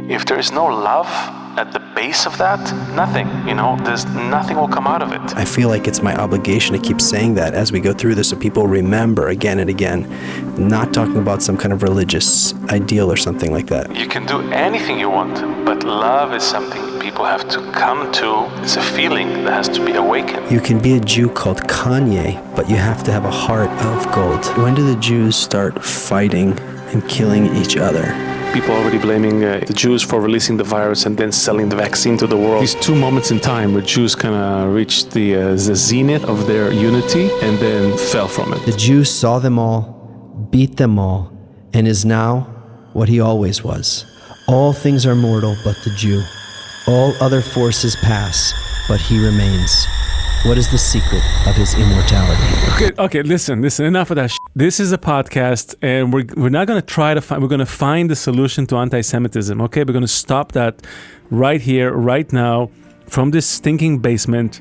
If there is no love at the base of that, nothing, there's nothing will come out of it. I feel like it's my obligation to keep saying that as we go through this so people remember again and again, not talking about some kind of religious ideal or something like that. You can do anything you want, but love is something people have to come to. It's a feeling that has to be awakened. You can be a Jew called Kanye, but you have to have a heart of gold. When do the Jews start fighting and killing each other? People already blaming the Jews for releasing the virus and then selling the vaccine to the world. These two moments in time where Jews kind of reached the zenith of their unity and then fell from it. The Jews saw them all, beat them all, and is now what he always was. All things are mortal but the Jew. All other forces pass, but he remains. What is the secret of his immortality? Okay, listen, enough of that. This is a podcast, and we're not going to try to find, we're going to find the solution to anti-Semitism, okay? We're going to stop that right here, right now, from this stinking basement.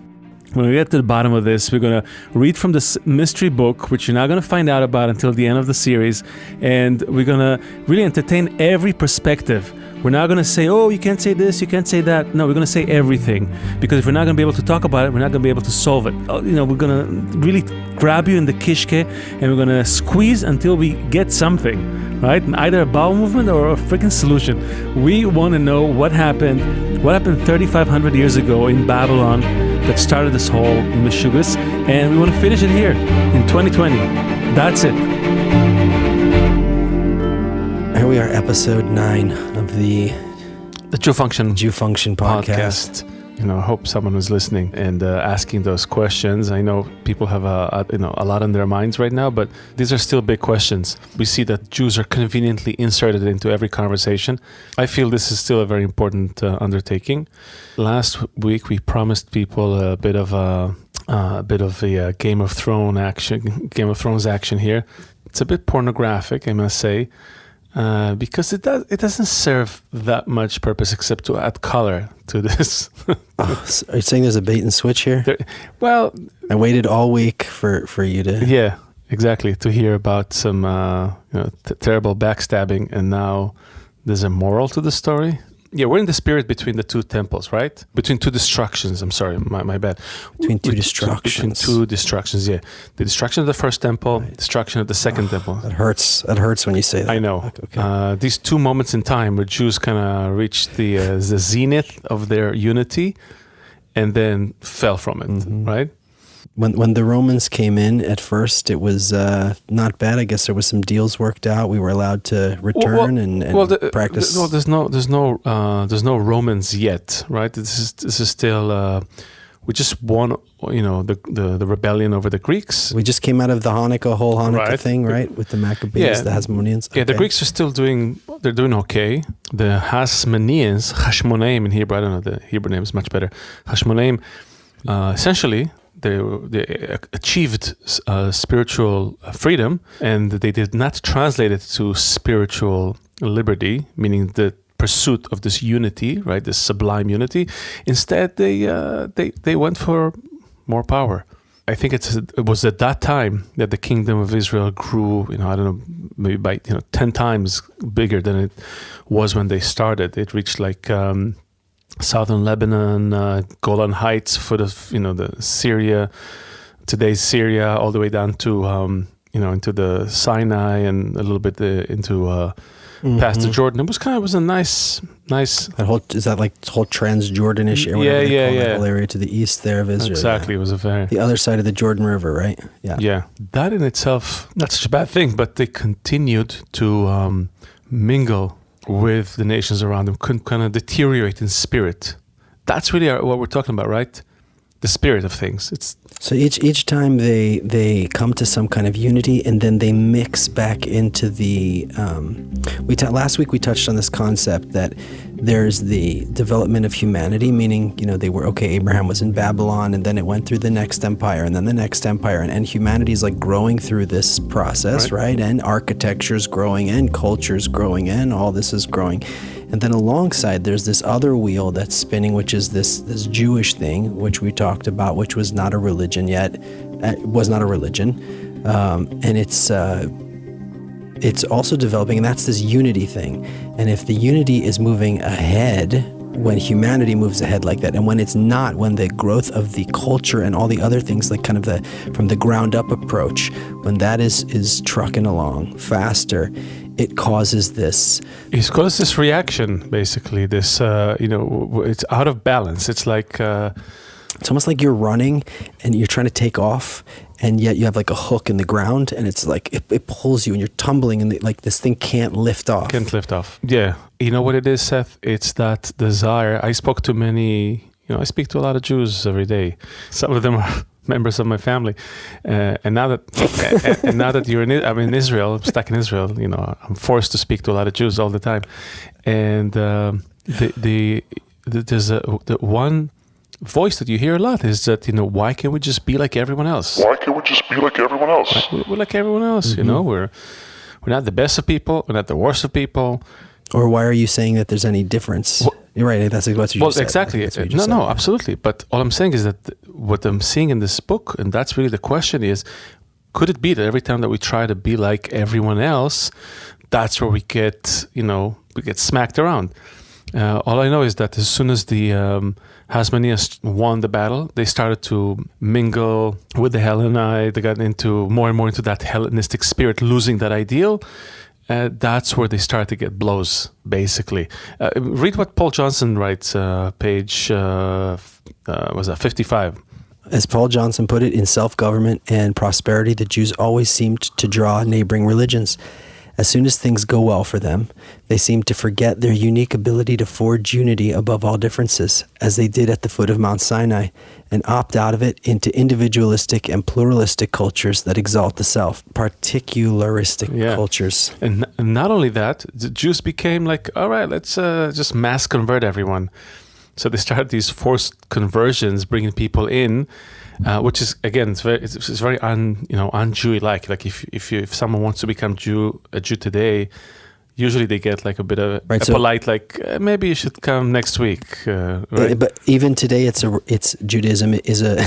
When we get to the bottom of this, we're going to read from this mystery book, which you're not going to find out about until the end of the series, and we're going to really entertain every perspective. We're not going to say, oh, you can't say this, you can't say that. No, we're going to say everything. Because if we're not going to be able to talk about it, we're not going to be able to solve it. We're going to really grab you in the kishke and we're going to squeeze until we get something, right? Either a bowel movement or a freaking solution. We want to know what happened 3,500 years ago in Babylon that started this whole mishugas, and we want to finish it here in 2020. That's it. Here we are, episode 9 of the Jew Function podcast. I hope someone was listening and asking those questions. I know people have a lot on their minds right now, but these are still big questions. We see that Jews are conveniently inserted into every conversation. I feel this is still a very important undertaking. Last week we promised people a bit of a Game of Thrones action here. It's a bit pornographic, I must say. Because it doesn't serve that much purpose except to add color to this. So are you saying there's a bait and switch here? I waited all week for you to... Yeah, exactly. To hear about some terrible backstabbing, and now there's a moral to the story. Yeah, we're in the spirit between the two temples, right? Between two destructions. I'm sorry, my bad. Between two destructions, yeah. The destruction of the first temple, destruction of the second temple. That hurts when you say that. I know. Okay. These two moments in time where Jews kind of reached the zenith of their unity and then fell from it, right? When the Romans came in at first, it was not bad. I guess there was some deals worked out. We were allowed to return and practice. There's no Romans yet, right? This is still we just won, the rebellion over the Greeks. We just came out of the whole Hanukkah thing, right? With the Maccabees, the Hasmoneans. Okay. Yeah, the Greeks are still doing okay. The Hashmoneim in Hebrew, I don't know, the Hebrew name is much better. Hashmoneim, essentially, they achieved spiritual freedom, and they did not translate it to spiritual liberty, meaning the pursuit of this unity, right? This sublime unity. Instead, they went for more power. I think it was at that time that the kingdom of Israel grew, I don't know, maybe by 10 times bigger than it was when they started. It reached like southern Lebanon, Golan Heights, foot of the Syria, today's Syria, all the way down to into the Sinai and a little bit into past the Jordan. It was a nice. That whole Transjordanish area. Yeah. That whole area to the east there of Israel. Exactly, it was the other side of the Jordan River, right? Yeah. That in itself, not such a bad thing, but they continued to mingle with the nations around them, couldn't kind of deteriorate in spirit. That's really what we're talking about, right? The spirit of things. So each time they come to some kind of unity, and then they mix back into the. Last week we touched on this concept that there's the development of humanity, meaning they were Abraham was in Babylon, and then it went through the next empire, and then the next empire, and humanity is like growing through this process, right? And architecture's growing, and culture's growing, and all this is growing. And then alongside, there's this other wheel that's spinning, which is this Jewish thing, which we talked about, which was not a religion yet. It was not a religion. And it's it's also developing, and that's this unity thing. And if the unity is moving ahead, when humanity moves ahead like that, and when it's not, when the growth of the culture and all the other things, like kind of the from the ground up approach, when that is trucking along faster, it causes this. It causes this reaction, basically. This, it's out of balance. It's like. It's almost like you're running and you're trying to take off, and yet you have like a hook in the ground, and it's like it pulls you, and you're tumbling, and like this thing can't lift off. Can't lift off. Yeah. You know what it is, Seth? It's that desire. I spoke to I speak to a lot of Jews every day. Some of them are members of my family, and now that I'm in Israel, I'm stuck in Israel. I'm forced to speak to a lot of Jews all the time, and there's the one voice that you hear a lot is that, why can't we just be like everyone else? Why can't we just be like everyone else? We're like everyone else, we're not the best of people, we're not the worst of people. Or why are you saying that there's any difference? You're right, that's what you just said. Exactly. No, absolutely. But all I'm saying is that what I'm seeing in this book, and that's really the question is, could it be that every time that we try to be like everyone else, that's where we get smacked around? All I know is that as soon as the Hasmoneans won the battle, they started to mingle with the Hellenite. They got more and more into that Hellenistic spirit, losing that ideal. That's where they started to get blows, basically. Read what Paul Johnson writes, page 55. As Paul Johnson put it, in self-government and prosperity, the Jews always seemed to draw neighboring religions. As soon as things go well for them, they seem to forget their unique ability to forge unity above all differences, as they did at the foot of Mount Sinai, and opt out of it into individualistic and pluralistic cultures that exalt the self, particularistic cultures. And not only that, the Jews became like, all right, let's just mass convert everyone. So they started these forced conversions, bringing people in, which is, again, it's very un-Jewy-like. Like if someone wants to become a Jew today, usually they get like a bit of polite, like maybe you should come next week. Right? But even today, it's Judaism is a.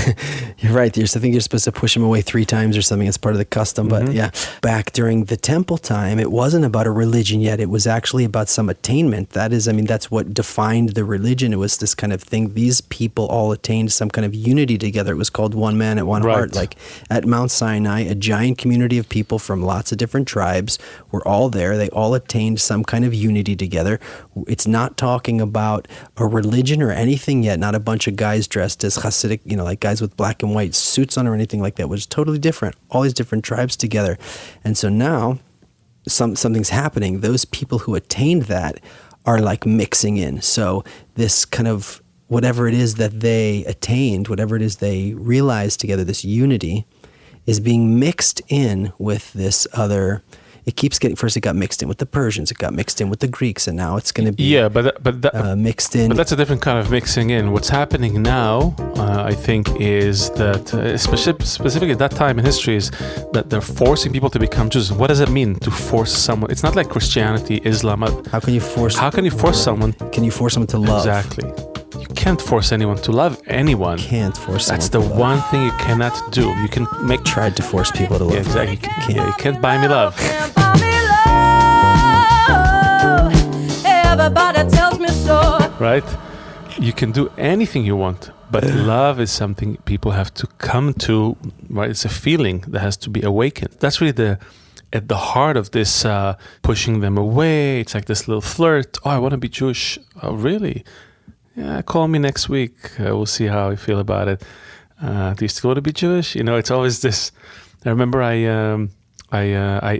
You're right. I think you're supposed to push them away 3 times or something. It's part of the custom. But back during the temple time, it wasn't about a religion yet. It was actually about some attainment. That's what defined the religion. It was this kind of thing. These people all attained some kind of unity together. It was called one man at one heart. Like at Mount Sinai, a giant community of people from lots of different tribes were all there. They all attained some kind of unity together. It's not talking about a religion or anything yet, not a bunch of guys dressed as Hasidic, like guys with black and white suits on or anything like that. It was totally different. All these different tribes together. And so now something's happening. Those people who attained that are like mixing in. So this kind of whatever it is that they attained, whatever it is they realized together, this unity is being mixed in with this other. It keeps getting. First, it got mixed in with the Persians. It got mixed in with the Greeks, and now it's going to be mixed in. But that's a different kind of mixing in. What's happening now, I think, is that specifically at that time in history, is that they're forcing people to become Jews. What does it mean to force someone? It's not like Christianity, Islam. How can you force someone? Can you force someone to love? Exactly. You can't force anyone to love anyone. Can't force. That's the one thing you cannot do. You can tried to force people to love. Yeah, exactly. You can't buy me love. Everybody tells me so. Right? You can do anything you want, but love is something people have to come to. Right? It's a feeling that has to be awakened. That's really at the heart of this pushing them away. It's like this little flirt. Oh, I want to be Jewish. Oh, really? Yeah, call me next week. We'll see how I feel about it. Do you still want to be Jewish? It's always this. I remember I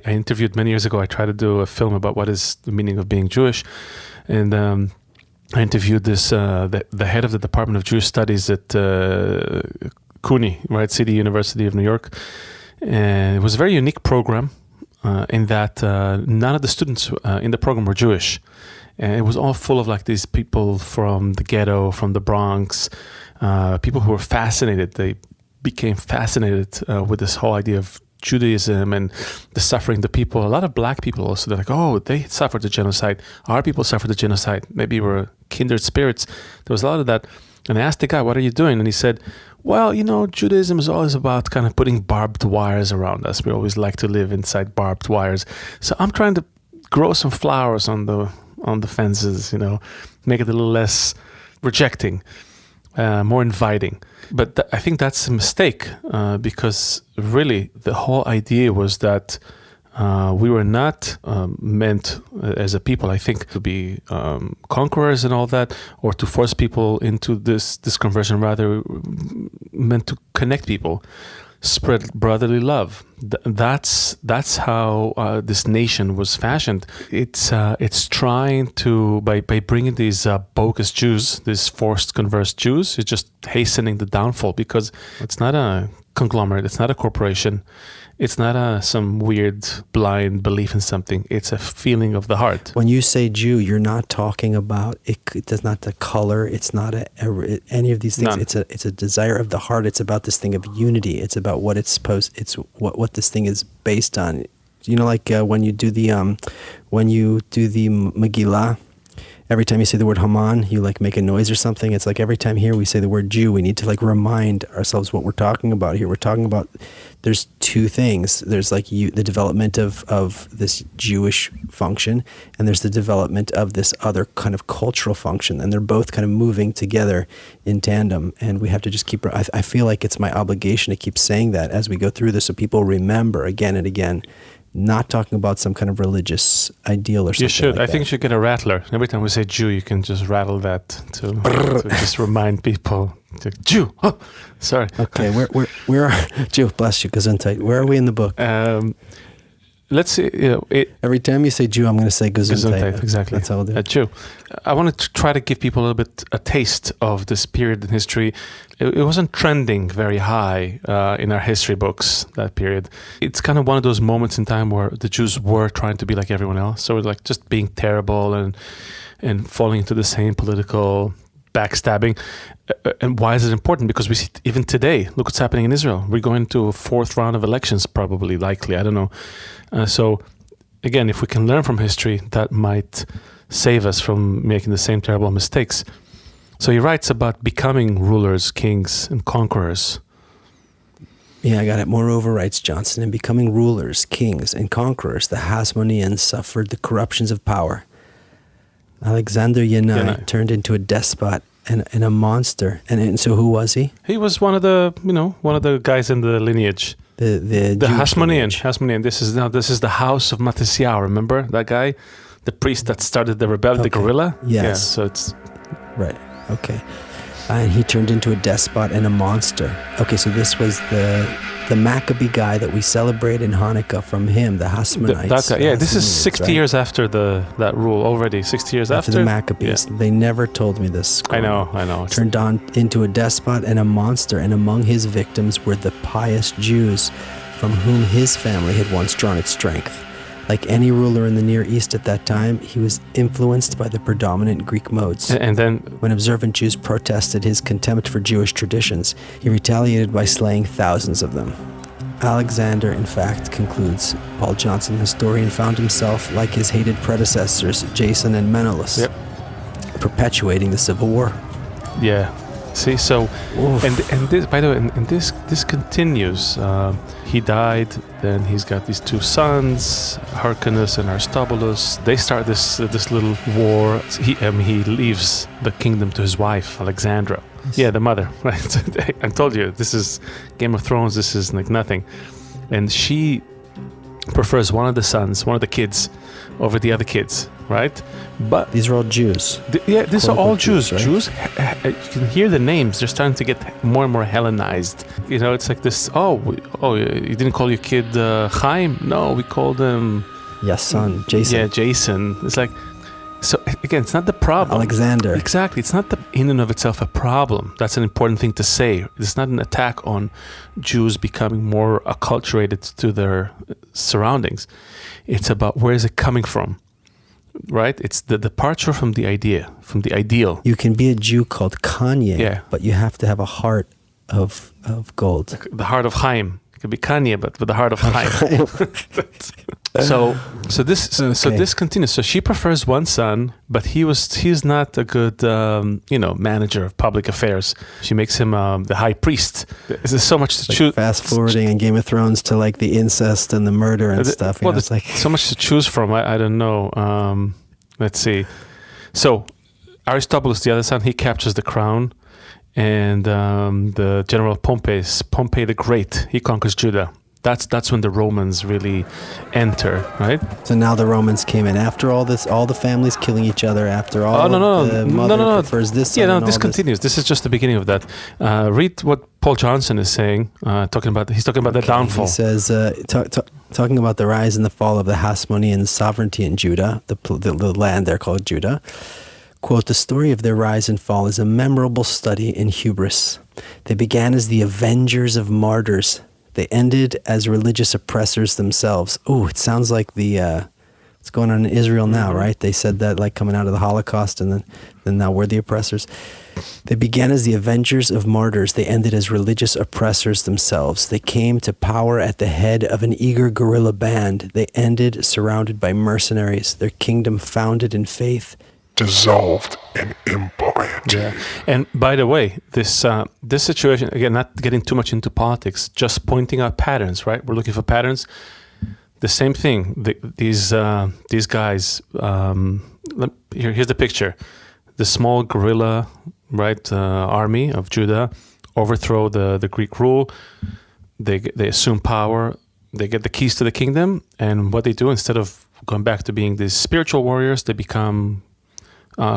interviewed many years ago. I tried to do a film about what is the meaning of being Jewish, and I interviewed the head of the Department of Jewish Studies at CUNY, right, City University of New York, and it was a very unique program in that none of the students in the program were Jewish. And it was all full of like these people from the ghetto, from the Bronx, people who were fascinated. They became fascinated with this whole idea of Judaism and the suffering, the people. A lot of black people also, they're like, oh, they suffered the genocide. Our people suffered the genocide. Maybe we're kindred spirits. There was a lot of that. And I asked the guy, what are you doing? And he said, well, Judaism is always about kind of putting barbed wires around us. We always like to live inside barbed wires. So I'm trying to grow some flowers on the fences, make it a little less rejecting, more inviting. But I think that's a mistake because really the whole idea was that we were not meant as a people, I think, to be conquerors and all that, or to force people into this conversion. Rather, meant to connect people, spread brotherly love. That's how this nation was fashioned. It's trying to by bringing these bogus Jews, these forced converted Jews, it's just hastening the downfall because it's not a conglomerate, it's not a corporation. It's not some weird blind belief in something. It's a feeling of the heart. When you say Jew, you're not talking about it's not the color. It's not any of these things. None. It's a desire of the heart. It's about this thing of unity. It's about what it's supposed. It's what this thing is based on. Like when you do the Megillah. Every time you say the word Haman, you make a noise or something. It's like every time here we say the word Jew, we need to remind ourselves what we're talking about here. We're talking about there's two things. There's the development of this Jewish function, and there's the development of this other kind of cultural function, and they're both kind of moving together in tandem. And we have to just keep. I feel like it's my obligation to keep saying that as we go through this, so people remember again and again. Not talking about some kind of religious ideal or something. You should. I think you should get a rattler. Every time we say Jew, you can just rattle that to just remind people. Jew. Oh, sorry. Okay, where are Jew? Bless you, Gesundheit. Where are we in the book? Let's see. Every time you say Jew, I'm going to say Gesundheit. Exactly. That's how I'll do it. Jew. I wanted to try to give people a little bit a taste of this period in history. It wasn't trending very high in our history books, that period. It's kind of one of those moments in time where the Jews were trying to be like everyone else. So just being terrible and falling into the same political backstabbing. And why is it important? Because we see even today, look what's happening in Israel. We're going to a fourth round of elections, probably, likely. I don't know. So again, if we can learn from history, that might save us from making the same terrible mistakes. So he writes about becoming rulers, kings, and conquerors. Yeah, I got it. Moreover, writes Johnson, in becoming rulers, kings, and conquerors, the Hasmoneans suffered the corruptions of power. Alexander Yanai turned into a despot and a monster. And so who was he? He was one of the guys in the lineage. The Hasmonean. This is the house of Matisiah. Remember that guy, the priest that started the rebellion, the guerrilla. Yes. Yeah, so it's right. Okay. And he turned into a despot and a monster. Okay, so this was the Maccabee guy that we celebrate in Hanukkah from him, the Hasmonites. That guy, this is 60 years after that rule already. 60 years after the Maccabees. Yeah. They never told me this. I know. Turned on into a despot and a monster, and among his victims were the pious Jews, from whom his family had once drawn its strength. Like any ruler in the Near East at that time, he was influenced by the predominant Greek modes. And then, when observant Jews protested his contempt for Jewish traditions, he retaliated by slaying thousands of them. Alexander, in fact, concludes, Paul Johnson, historian, found himself, like his hated predecessors, Jason and Menelaus, perpetuating the civil war. Yeah. See, so, and this, by the way, and this continues. He died, then he's got these two sons, Hyrcanus and Aristobulus. They start this little war. He leaves the kingdom to his wife, Alexandra. Yes. Yeah, the mother, right? I told you, this is Game of Thrones, this is like nothing. And she prefers one of the kids, over the other kids, right? But these are all Jews. These are all Jews. Right? Jews. You can hear the names. They're starting to get more and more Hellenized. It's like this. You didn't call your kid Chaim? No, we called him Jason. Yeah, Jason. It's like, so again, it's not the problem. Alexander. Exactly. It's not in and of itself a problem. That's an important thing to say. It's not an attack on Jews becoming more acculturated to their surroundings. It's about where is it coming from, right? It's the departure from the ideal. You can be a Jew called Kanye, but you have to have a heart of gold. The heart of Chaim. It could be Kanye, but with the heart of Chaim. So this continues. So she prefers one son, but he's not a good manager of public affairs. She makes him the high priest. There's so much to choose. Fast forwarding in Game of Thrones to like the incest and the murder and stuff. Well, there's like so much to choose from. I don't know. Let's see. So Aristobulus, the other son, he captures the crown, and the general Pompey the Great, he conquers Judah. That's when the Romans really enter, right? So now the Romans came in after all this, all the families killing each other, after all. The mother prefers this son. Yeah, no, this continues. This is just the beginning of that. Read what Paul Johnson is saying. He's talking about the downfall. He says, talking about the rise and the fall of the Hasmonean sovereignty in Judah, the land there called Judah. Quote, the story of their rise and fall is a memorable study in hubris. They began as the avengers of martyrs. They ended as religious oppressors themselves. Oh, it sounds like what's going on in Israel now, right? They said that like coming out of the Holocaust, and then now we're the oppressors. They began as the avengers of martyrs. They ended as religious oppressors themselves. They came to power at the head of an eager guerrilla band. They ended surrounded by mercenaries. Their kingdom founded in faith, dissolved in impiety. Yeah. And by the way, this situation, again, not getting too much into politics, just pointing out patterns, right? We're looking for patterns. The same thing. These guys. Here's the picture: the small guerrilla, right, army of Judah overthrow the Greek rule. They assume power. They get the keys to the kingdom, and what they do, instead of going back to being these spiritual warriors, they become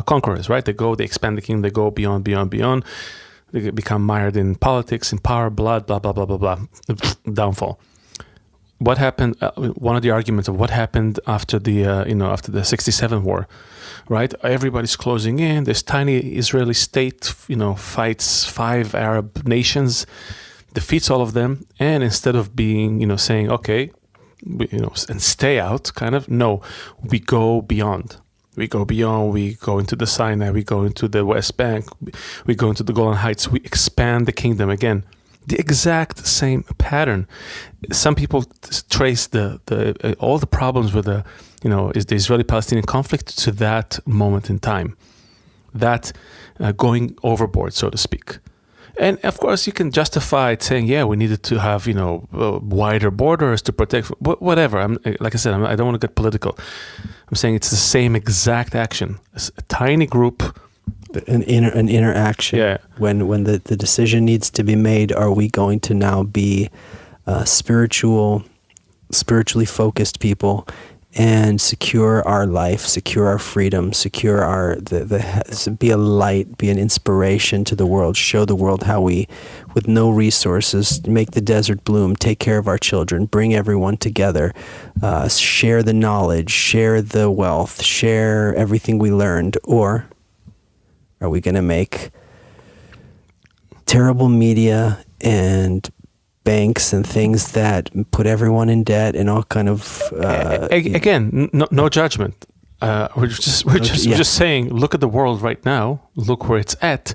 conquerors, right? They expand the kingdom, they go beyond. They become mired in politics, in power, blood, blah, blah, blah, blah, blah. Downfall. What happened, one of the arguments of what happened after the 67 war, right? Everybody's closing in. This tiny Israeli state, fights 5 Arab nations, defeats all of them. And instead of being, saying, okay, and stay out, kind of, no, we go beyond. We go beyond, we go into the Sinai, we go into the West Bank, we go into the Golan Heights, we expand the kingdom again. The exact same pattern. Some people trace all the problems with the Israeli-Palestinian conflict to that moment in time. That going overboard, so to speak. And of course, you can justify it saying, yeah, we needed to have, wider borders to protect, whatever. Like I said, I don't want to get political. I'm saying it's the same exact action. A tiny group. An interaction. Yeah. When the decision needs to be made, are we going to now be spiritually focused people and secure our life, secure our freedom, secure be a light, be an inspiration to the world, show the world how we, with no resources, make the desert bloom, take care of our children, bring everyone together, share the knowledge, share the wealth, share everything we learned? Or are we going to make terrible media and banks and things that put everyone in debt and all kind of again, no judgment. We're just saying, look at the world right now. Look where it's at.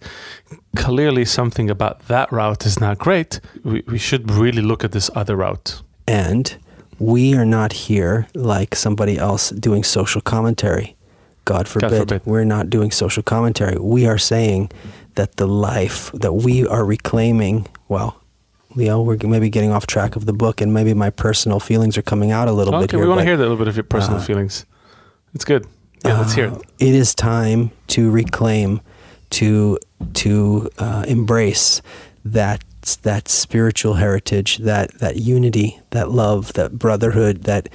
Clearly, something about that route is not great. We should really look at this other route. And we are not here like somebody else doing social commentary. God forbid. We're not doing social commentary. We are saying that the life that we are reclaiming, well, Leo, we're maybe getting off track of the book, and maybe my personal feelings are coming out a little bit here. Okay, we want to hear a little bit of your personal feelings. It's good. Yeah, let's hear it. It is time to reclaim, to embrace that spiritual heritage, that unity, that love, that brotherhood, that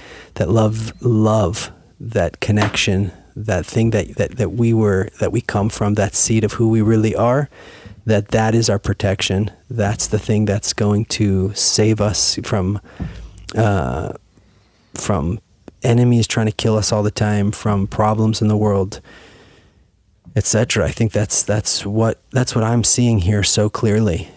love, that connection, that thing that we come from, that seed of who we really are. That is our protection. That's the thing that's going to save us from enemies trying to kill us all the time, from problems in the world, etc. I think that's what I'm seeing here so clearly,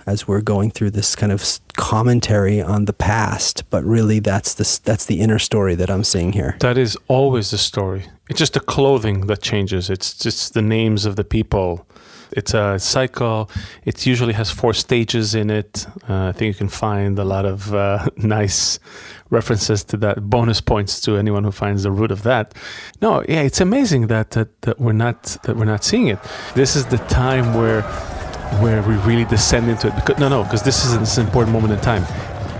as we're going through this kind of commentary on the past. But really, that's the inner story that I'm seeing here. That is always the story. It's just the clothing that changes. It's just the names of the people. It's a cycle. It usually has 4 stages in it. I think you can find a lot of nice references to that, bonus points to anyone who finds the root of that. No, yeah, it's amazing that we're not seeing it. This is the time where we really descend into it. Because this is an important moment in time.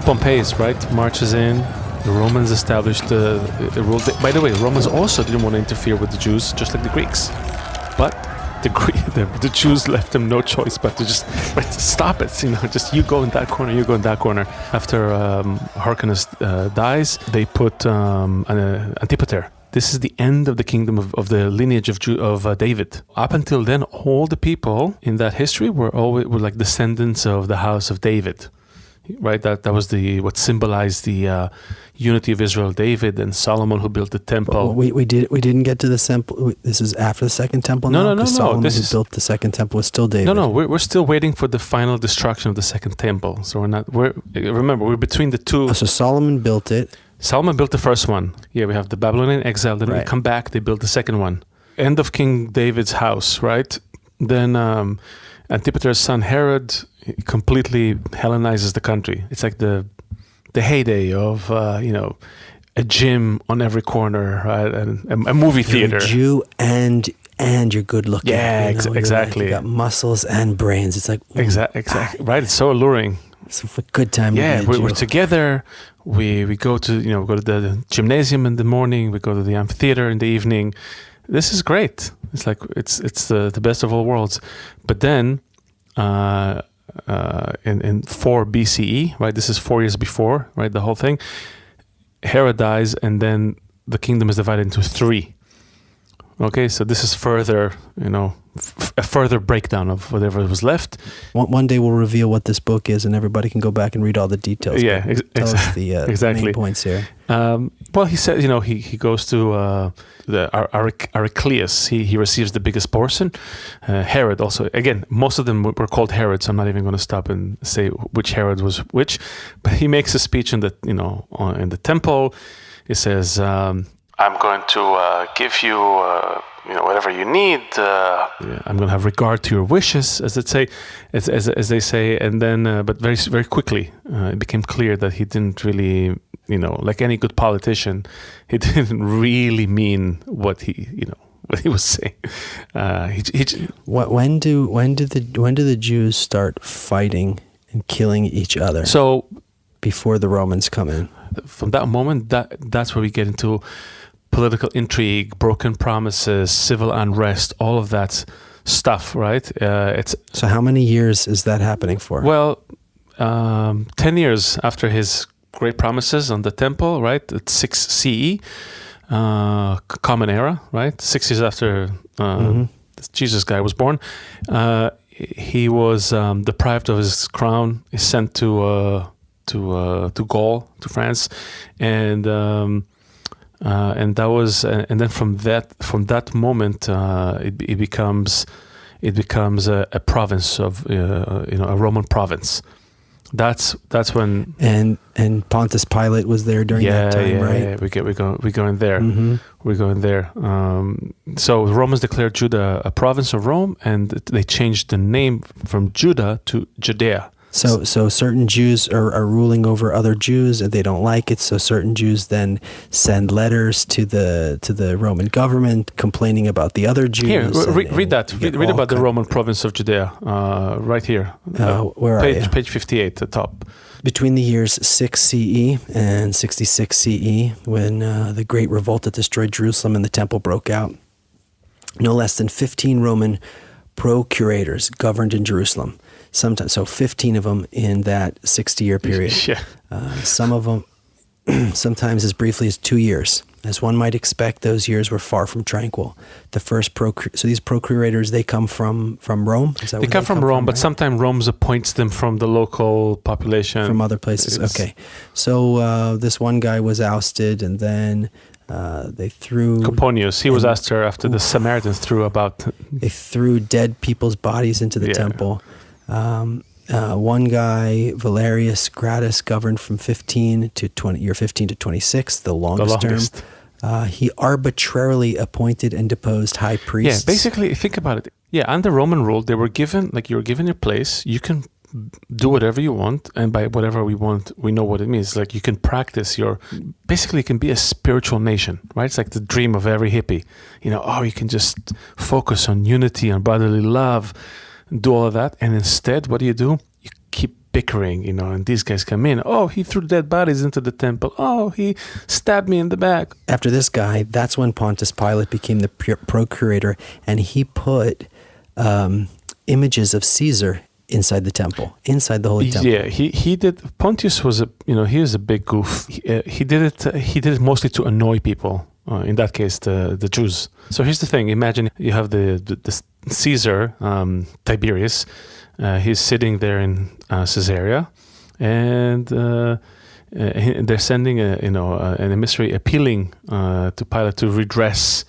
Pompeius, right, marches in. The Romans established the rule. By the way, the Romans also didn't want to interfere with the Jews, just like the Greeks. But the Jews left them no choice but to just stop it. Just you go in that corner, you go in that corner. After Hyrcanus dies, they put Antipater. This is the end of the kingdom of the lineage of David. Up until then, all the people in that history were like descendants of the house of David. Right, that was what symbolized the unity of Israel. David and Solomon, who built the temple. We didn't get to the temple. This is after the second temple. No. Solomon who built the second temple was still David. No. We're still waiting for the final destruction of the second temple. So we're between the two. So Solomon built it. Solomon built the first one. Yeah, we have the Babylonian exile. Then they come back. They build the second one. End of King David's house. Right. Then Antipater's son Herod completely Hellenizes the country. It's like the heyday of a gym on every corner, right, and a movie theater. You're a Jew and you're good looking. Yeah, exactly. You got muscles and brains. It's like exactly right. It's so alluring. It's a good time. Yeah, we're together. We go to the gymnasium in the morning. We go to the amphitheater in the evening. This is great. It's like it's the best of all worlds. But then. In 4 BCE, right? This is 4 years before, right? The whole thing. Herod dies, and then the kingdom is divided into 3. Okay, so this is further, a further breakdown of whatever was left. One day we'll reveal what this book is, and everybody can go back and read all the details. Yeah, tell us the exactly. main points here. Well, he said, he goes to the Archelaus. He receives the biggest portion. Herod also. Again, most of them were called Herod, so I'm not even going to stop and say which Herod was which. But he makes a speech in the temple. He says, "I'm going to give you, whatever you need. I'm going to have regard to your wishes," as they say. And then, but very, very quickly, it became clear that he didn't really, like any good politician, he didn't really mean what he was saying. When do the Jews start fighting and killing each other? So before the Romans come in. From that moment, that's where we get into political intrigue, broken promises, civil unrest, all of that stuff, right? So how many years is that happening for? Well, 10 years after his great promises on the temple, right? At 6 CE, Common Era, right? 6 years after this Jesus guy was born. He was deprived of his crown. He's sent to Gaul, to France, and that was, and then from that moment, it becomes a province of a Roman province. That's when and Pontius Pilate was there during that time, right? Yeah, we're going there. Mm-hmm. We're going there. So the Romans declared Judah a province of Rome, and they changed the name from Judah to Judea. So certain Jews are ruling over other Jews, and they don't like it. So certain Jews then send letters to the Roman government complaining about the other Jews. Here, read that. Read about the Roman province of Judea, right here. Where are you? Page 58, the top. Between the years 6 CE and 66 CE, when the Great Revolt that destroyed Jerusalem and the Temple broke out, no less than 15 Roman procurators governed in Jerusalem. So 15 of them in that 60-year period. Yeah. Some of them, sometimes as briefly as 2 years. As one might expect, those years were far from tranquil. The first so these procurators, they come from Rome? Is that they come from Rome, but sometimes Rome appoints them from the local population. From other places, okay. So this one guy was ousted, and then they threw... Coponius, he was asked after the Samaritans threw about... They threw dead people's bodies into the temple. One guy, Valerius Gratus, governed from 15 to 26, the longest term. He arbitrarily appointed and deposed high priests. Yeah, basically, think about it. Yeah, under Roman rule, they were given, like you were given your place, you can do whatever you want, and by whatever we want, we know what it means. Like you can practice basically it can be a spiritual nation, right? It's like the dream of every hippie. You can just focus on unity, on brotherly love, do all of that. And instead, what do? You keep bickering, and these guys come in. Oh, he threw dead bodies into the temple. Oh, he stabbed me in the back. After this guy, that's when Pontius Pilate became the procurator, and he put images of Caesar inside the temple, inside the holy temple. Yeah, he did. Pontius was he was a big goof. He did it mostly to annoy people. In that case, the Jews. So here's the thing: imagine you have the Caesar, Tiberius. He's sitting there in Caesarea, and they're sending an emissary appealing to Pilate to redress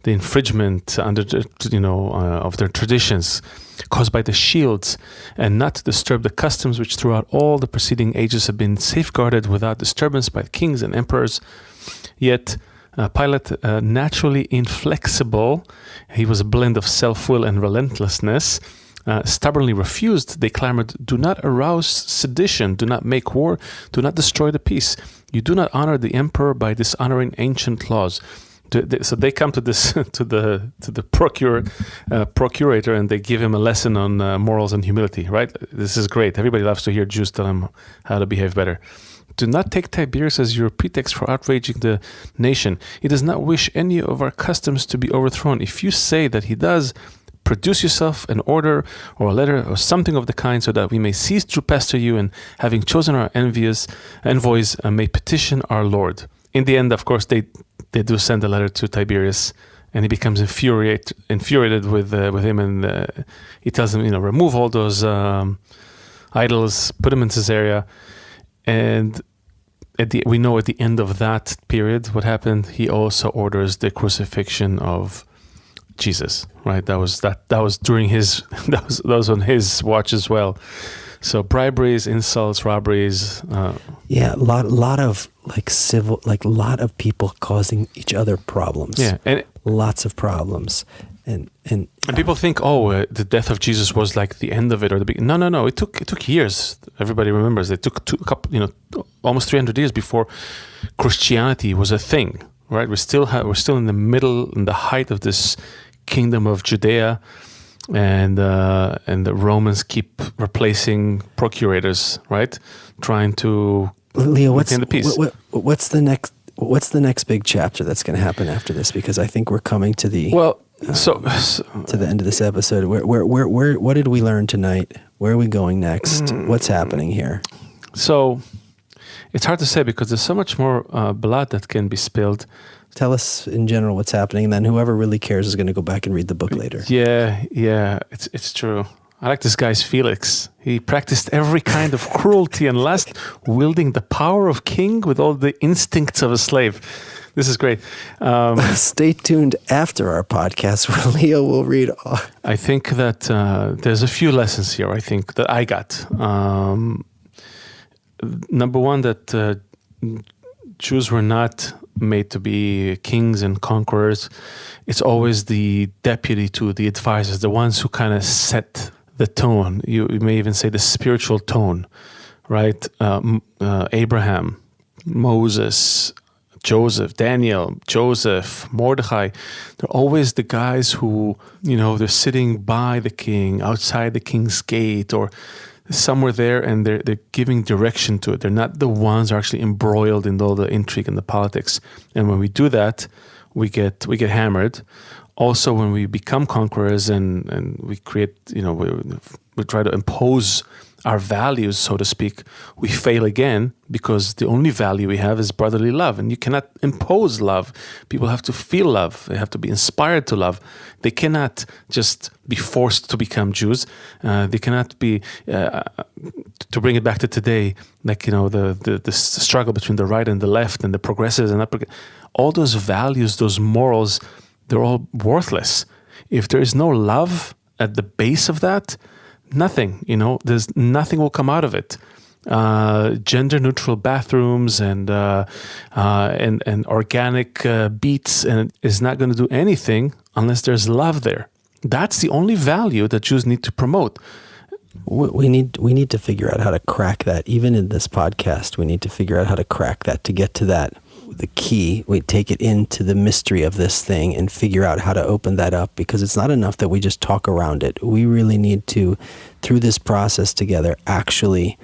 the infringement of their traditions caused by the shields, and not to disturb the customs which throughout all the preceding ages have been safeguarded without disturbance by kings and emperors. Yet Pilate, naturally inflexible, he was a blend of self-will and relentlessness, stubbornly refused. They clamored, "Do not arouse sedition, do not make war, do not destroy the peace. You do not honor the emperor by dishonoring ancient laws." So they come to this to the procurator, and they give him a lesson on morals and humility. Right? This is great. Everybody loves to hear Jews tell them how to behave better. Do not take Tiberius as your pretext for outraging the nation. He does not wish any of our customs to be overthrown. If you say that he does, produce yourself an order or a letter or something of the kind, so that we may cease to pester you, and having chosen our envoys, may petition our Lord. In the end, of course, they do send a letter to Tiberius, and he becomes infuriated with him, and he tells him, remove all those idols, put them in Caesarea. And we know at the end of that period what happened. He also orders the crucifixion of Jesus. Right? That was during his that was on his watch as well. So briberies, insults, robberies. A lot of lot of people causing each other problems. Yeah, and lots of problems. And people think, the death of Jesus was like the end of it, or the beginning. No. It took years. Everybody remembers it took almost 300 years before Christianity was a thing. Right? We're still in the middle, in the height of this kingdom of Judea, and the Romans keep replacing procurators. Right? Trying to Leo, maintain the peace. What's the next big chapter that's going to happen after this? Because I think we're coming to the to the end of this episode. Where what did we learn tonight? Where are we going next? What's happening here? So it's hard to say, because there's so much more blood that can be spilled. Tell us in general what's happening, and then whoever really cares is going to go back and read the book later. Yeah, it's true. I like this guy's Felix. He practiced every kind of cruelty and lust, wielding the power of king with all the instincts of a slave. This is great. Stay tuned after our podcast where Leo will read. I think that there's a few lessons here, I think, that I got. Number one, that Jews were not made to be kings and conquerors. It's always the deputy to the advisors, the ones who kind of set the tone. You may even say the spiritual tone, right? Abraham, Moses, Joseph, Daniel, Joseph, Mordecai. They're always the guys who, they're sitting by the king, outside the king's gate, or somewhere there, and they're giving direction to it. They're not the ones who are actually embroiled in all the intrigue and the politics. And when we do that, we get hammered. Also, when we become conquerors and we create, we try to impose our values, so to speak, we fail again, because the only value we have is brotherly love. And you cannot impose love. People have to feel love. They have to be inspired to love. They cannot just be forced to become Jews. They cannot be, to bring it back to today, like, the struggle between the right and the left, and the progressives and all those values, those morals, they're all worthless. If there is no love at the base of that, nothing, there's nothing will come out of it. gender-neutral bathrooms and organic beets, and is not going to do anything unless there's love there. That's the only value that Jews need to promote. We need to figure out how to crack that. Even in this podcast, we need to figure out how to crack that, to get to that. The key, we take it into the mystery of this thing and figure out how to open that up, because it's not enough that we just talk around it. We really need to, through this process together, actually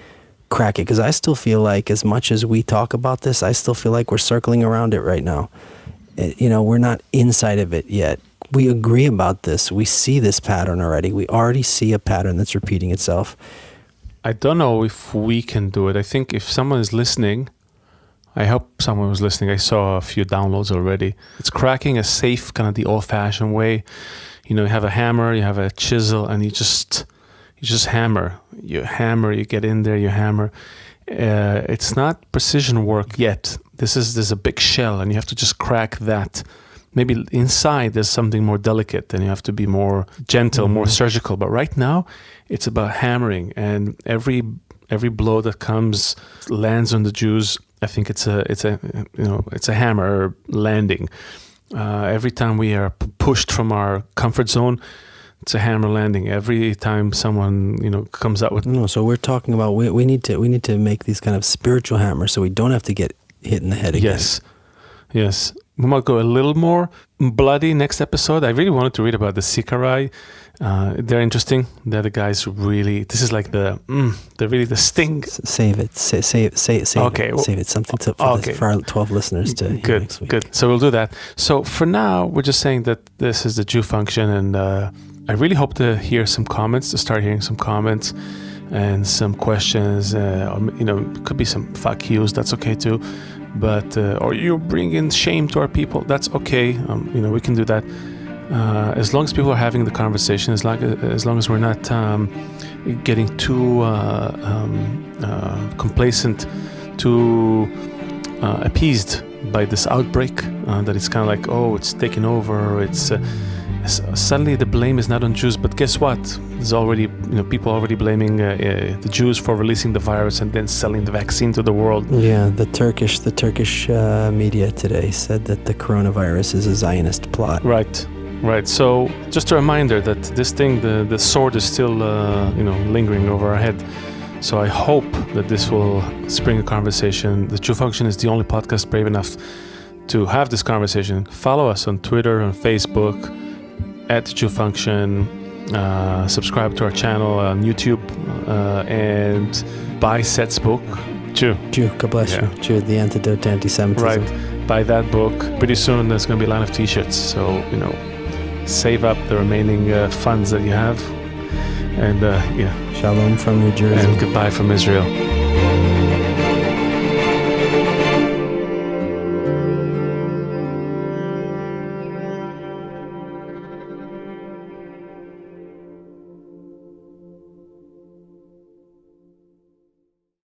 crack it. Because I still feel like, as much as we talk about this, I still feel like we're circling around it right now. We're not inside of it yet. We agree about this. We see this pattern already. We already see a pattern that's repeating itself. I don't know if we can do it. I think if someone is listening, I hope someone was listening. I saw a few downloads already. It's cracking a safe, kind of the old-fashioned way. You have a hammer, you have a chisel, and you just hammer. You hammer, you get in there, you hammer. It's not precision work yet. There's a big shell, and you have to just crack that. Maybe inside there's something more delicate, and you have to be more gentle, more surgical. But right now, it's about hammering, and every blow that comes lands on the Jews. I think it's a hammer landing. Every time we are pushed from our comfort zone, it's a hammer landing. Every time someone comes out with so we're talking about we need to make these kind of spiritual hammers, so we don't have to get hit in the head again. Yes. We might go a little more bloody next episode. I really wanted to read about the Sikarai. They're interesting. They're the guys who really. This is like the sting. Save it. Okay. Save it. Something for our 12 listeners to hear next week. Good. So we'll do that. So for now, we're just saying that this is the Jew function, and I really hope to hear some comments. To start hearing some comments and some questions. Could be some fuck yous. That's okay too. But or you bring in shame to our people, that's okay. We can do that as long as people are having the conversation, as long as we're not getting too complacent, too appeased by this outbreak, that it's kind of like, it's taken over, it's suddenly the blame is not on Jews. But guess what? There's already people already blaming the Jews for releasing the virus and then selling the vaccine to the world. Yeah, the Turkish media today said that the coronavirus is a Zionist plot. Right. So just a reminder that this thing, the sword is still lingering over our head. So I hope that this will spring a conversation. The Jew Function is the only podcast brave enough to have this conversation. Follow us on Twitter, on Facebook, at Jew Function. Subscribe to our channel on YouTube, and buy Seth's book, Jew, God bless you. Jew, The Antidote to Anti-Semitism. Right, buy that book. Pretty soon there's going to be a line of t-shirts, so save up the remaining funds that you have, and Shalom from New Jersey. And goodbye from Israel.